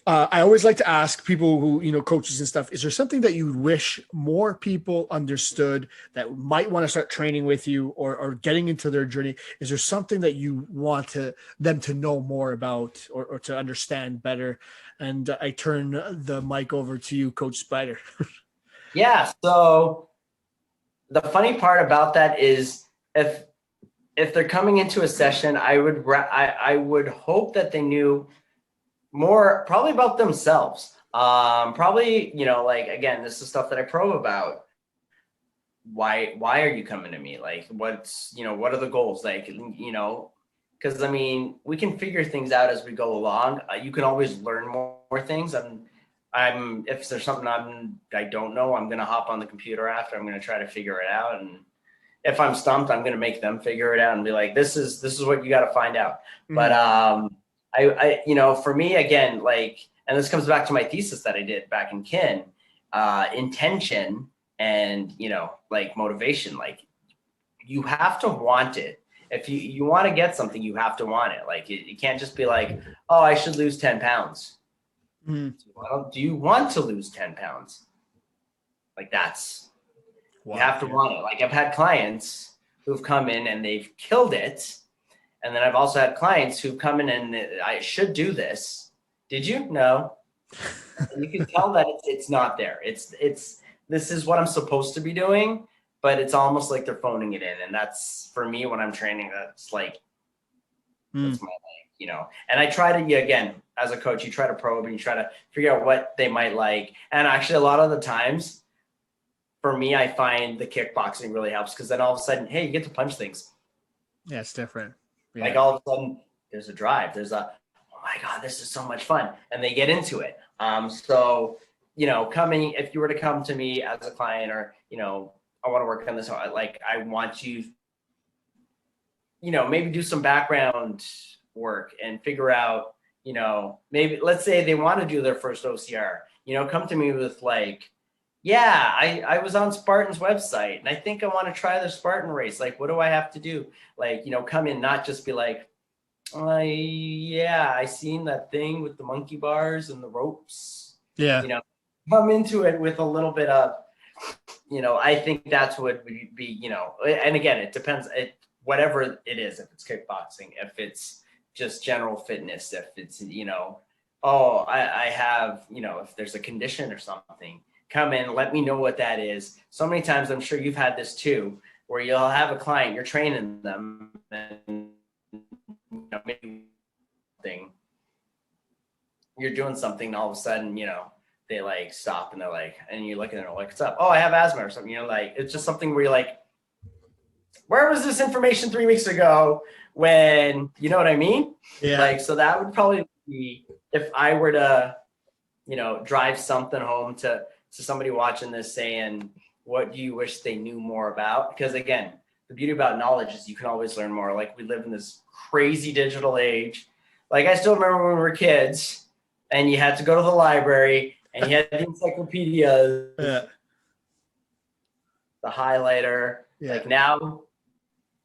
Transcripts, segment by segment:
I always like to ask people who, coaches and stuff, is there something that you wish more people understood that might want to start training with you or getting into their journey? Is there something that you want them to know more about or to understand better? And I turn the mic over to you, Coach Spider. Yeah. So the funny part about that is if they're coming into a session, I would hope that they knew more probably about themselves. Probably, like again, this is stuff that I probe about. Why are you coming to me? Like, what are the goals? Like, because I mean, we can figure things out as we go along. You can always learn more things. I'm if there's something I don't know, I'm gonna hop on the computer after. I'm gonna try to figure it out, and if I'm stumped, I'm gonna make them figure it out and be like, this is what you got to find out. Mm-hmm. But for me again, like, and this comes back to my thesis that I did back in kin, intention and like motivation. Like, you have to want it. If you want to get something, you have to want it. Like, you can't just be like, oh, I should lose 10 pounds. Mm-hmm. Do you want to lose 10 pounds? Like, you have to want it. Like, I've had clients who've come in and they've killed it. And then I've also had clients who've come in and I should do this. Did you? No. You can tell that it's not there. This is what I'm supposed to be doing, but it's almost like they're phoning it in. And that's, for me, when I'm training, that's like, that's my like, and I try to, again, as a coach, you try to probe and you try to figure out what they might like. And actually, a lot of the times, for me, I find the kickboxing really helps, because then all of a sudden, hey, you get to punch things. Yeah, it's different. Yeah. Like, all of a sudden, there's a drive. There's oh my God, this is so much fun. And they get into it. So, if you were to come to me as a client, or, I want to work on this, like, I want you, maybe do some background work and figure out, maybe, let's say they want to do their first OCR, come to me with like, yeah, I was on Spartan's website and I think I want to try the Spartan race. Like, what do I have to do? Like, come in, not just be like, yeah, I seen that thing with the monkey bars and the ropes. Yeah. Come into it with a little bit of, I think that's what would be, and again, it depends, whatever it is, if it's kickboxing, if it's just general fitness, if it's, I have, if there's a condition or something, come in, let me know what that is. So many times, I'm sure you've had this too, where you'll have a client, you're training them, and maybe you're doing something, and all of a sudden, they like stop and they're like, and you look at them like, what's up? Oh, I have asthma or something. Like, it's just something where you're like, where was this information 3 weeks ago? When, you know what I mean? Yeah. Like, so that would probably be, if I were to, drive something home to somebody watching this, saying, what do you wish they knew more about? Because again, the beauty about knowledge is you can always learn more. Like, we live in this crazy digital age. Like, I still remember when we were kids and you had to go to the library and you had the encyclopedia, the highlighter. Yeah. Like, now,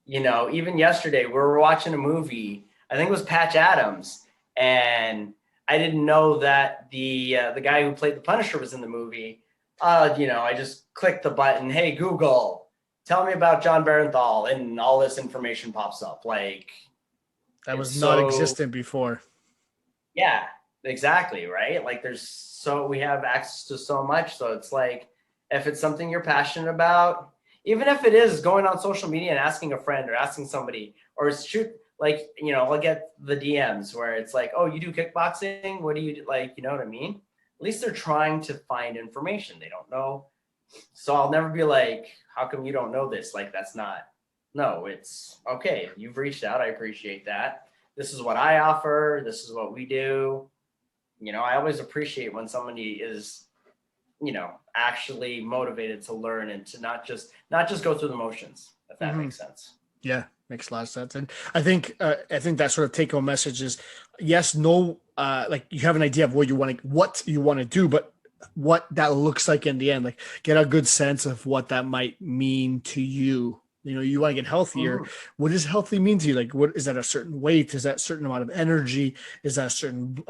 even yesterday we were watching a movie, I think it was Patch Adams, and I didn't know that the guy who played the Punisher was in the movie. I just clicked the button, hey, Google, tell me about John Barenthal, and all this information pops up. Like, that was not existent before. Yeah, exactly. Right. Like, we have access to so much. So it's like, if it's something you're passionate about, even if it is going on social media and asking a friend or asking somebody, or shoot, like, I'll get the DMs where it's like, oh, you do kickboxing? What do you do? Like, you know what I mean? At least they're trying to find information. They don't know. So I'll never be like, how come you don't know this? Like, no, it's okay. You've reached out. I appreciate that. This is what I offer. This is what we do. I always appreciate when somebody is, actually motivated to learn and to not just go through the motions, if that makes sense. Yeah, makes a lot of sense. And I think that sort of take home message is, yes, no, like, you have an idea of what you want to do, but what that looks like in the end, like, get a good sense of what that might mean to you, You want to get healthier. What does healthy mean to you? Like, what is that? A certain weight? Is that a certain amount of energy? Is that a certain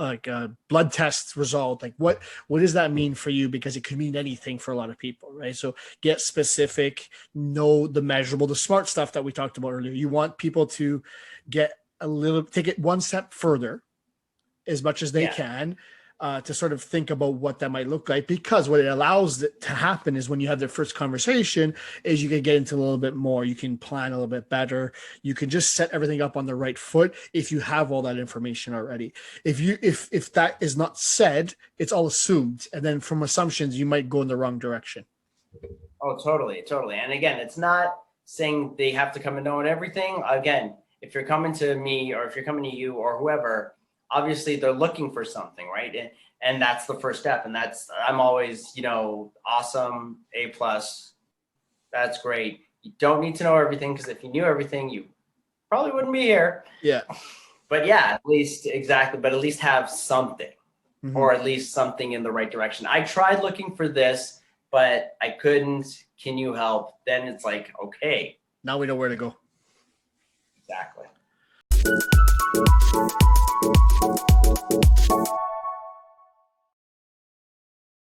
blood test result? Like, what does that mean for you? Because it could mean anything for a lot of people, right? So get specific, know the measurable, the smart stuff that we talked about earlier. You want people to take it one step further as much as they can, to sort of think about what that might look like, because what it allows it to happen is when you have their first conversation is you can get into a little bit more, you can plan a little bit better, you can just set everything up on the right foot if you have all that information already. If that is not said, it's all assumed, and then from assumptions you might go in the wrong direction. Oh, totally. And again, it's not saying they have to come and know everything. Again, if you're coming to me or if you're coming to you or whoever, obviously they're looking for something, right? And that's the first step. And I'm always, awesome, A+. That's great. You don't need to know everything, because if you knew everything, you probably wouldn't be here. Yeah. But yeah, at least have something, or at least something in the right direction. I tried looking for this, but I couldn't. Can you help? Then it's like, okay. Now we know where to go. Exactly.